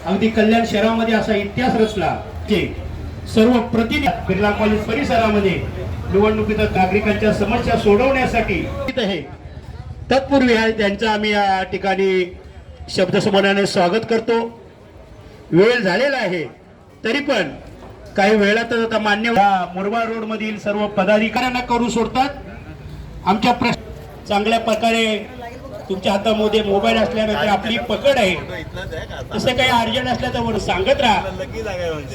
अगदी कल्याण शहरामध्ये असा इतिहास रचला की सर्व प्रतिनिधी बिर्ला कॉलेज परिसरामध्ये निवडणुकीत नागरिकांच्या समस्या सोडवण्यासाठी आहे. तत्पूर्वी त्यांचा आम्ही या ठिकाणी शब्दसमूहाने स्वागत करतो. वेळ झालेला आहे तरी पण काही वेळातच आता मान्य मुरबाड रोड मधील सर्व पदाधिकाऱ्यांना करू सोडतात. आमच्या प्रश्न चांगल्या प्रकारे तुमच्या हातामध्ये मोबाईल असल्यानंतर आपली पकड आहे. तसं काही अर्जंट असल्या तर सांगत राहा.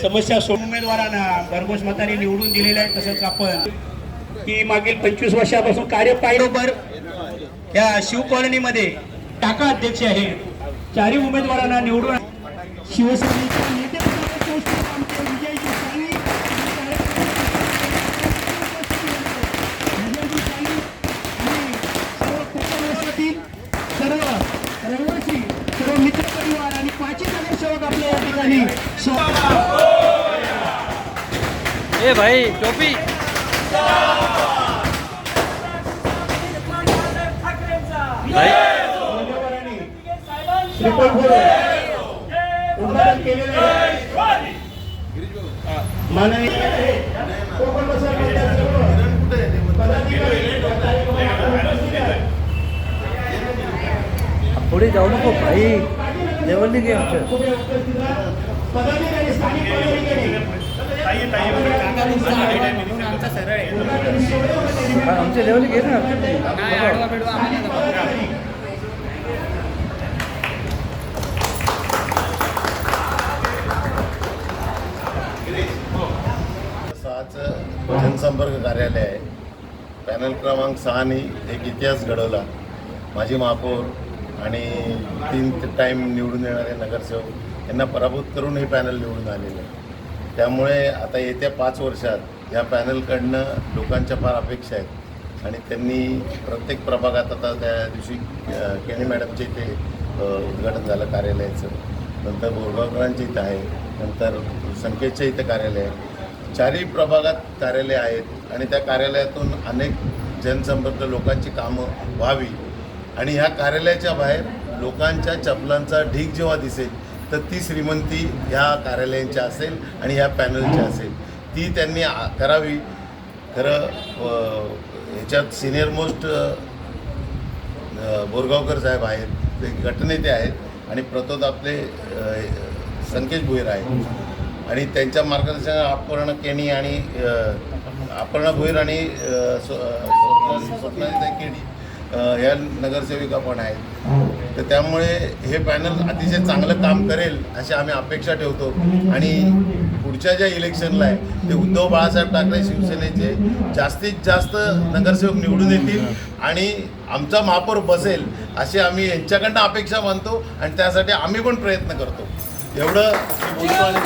समस्या उमेदवारांना भरघोस मताने निवडून दिलेल्या आहे. तसंच आपण की मागील 25 वर्षापासून कार्य पाहिलं या शिव कॉलनीमध्ये टाका अध्यक्ष आहे. चारही उमेदवारांना निवडून शिवसेनेच्या नेते सर्व मित्र परिवार आणि 5 नगरसेवक आपल्या या ठिकाणी ए भाई टोपी पुढे जाऊ नको भाई. लेवलनी घे आमच्या लेवल घे ना. जनसंपर्क कार्यालय आहे. पॅनल क्रमांक 6नी एक इतिहास घडवला. माजी महापौर आणि 3 टाईम निवडून येणारे नगरसेवक यांना पराभूत करून हे पॅनल निवडून आलेलं आहे. त्यामुळे आता येत्या 5 वर्षात या पॅनलकडनं लोकांच्या फार अपेक्षा आहेत आणि त्यांनी प्रत्येक प्रभागात आता त्या दिवशी केणी मॅडमच्या इथे उद्घाटन झालं कार्यालयाचं. नंतर बोरगावकरांच्या इथं आहे. नंतर संकेतच्या इथं कार्यालय आहे. 4ही प्रभागात कार्यालय आहेत आणि त्या कार्यालयातून अनेक जनसंपर्क लोकांची कामं व्हावी आणि ह्या कार्यालयाच्या बाहेर लोकांच्या चपलांचा ढीग जेव्हा दिसेल तर ती श्रीमंती ह्या कार्यालयांची असेल आणि ह्या पॅनलची असेल. ती त्यांनी करावी. खरं ह्याच्यात सिनियर मोस्ट बोरगावकर साहेब आहेत, ते गटनेते आहेत आणि प्रतोद आपले संकेश भोईर आहेत आणि त्यांच्या मार्गदर्शनात अपर्णा केणी आणि अपर्णा भोईर आणि स्वप्नाली केणी या नगरसेविका पण आहेत. तर त्यामुळे हे पॅनल अतिशय चांगलं काम करेल अशी आम्ही अपेक्षा ठेवतो आणि पुढच्या ज्या इलेक्शनला आहे ते उद्धव बाळासाहेब ठाकरे शिवसेनेचे जास्तीत जास्त नगरसेवक निवडून येतील आणि आमचा महापौर बसेल अशी आम्ही यांच्याकडनं अपेक्षा मानतो आणि त्यासाठी आम्ही पण प्रयत्न करतो. एवढं बोलतो. आणि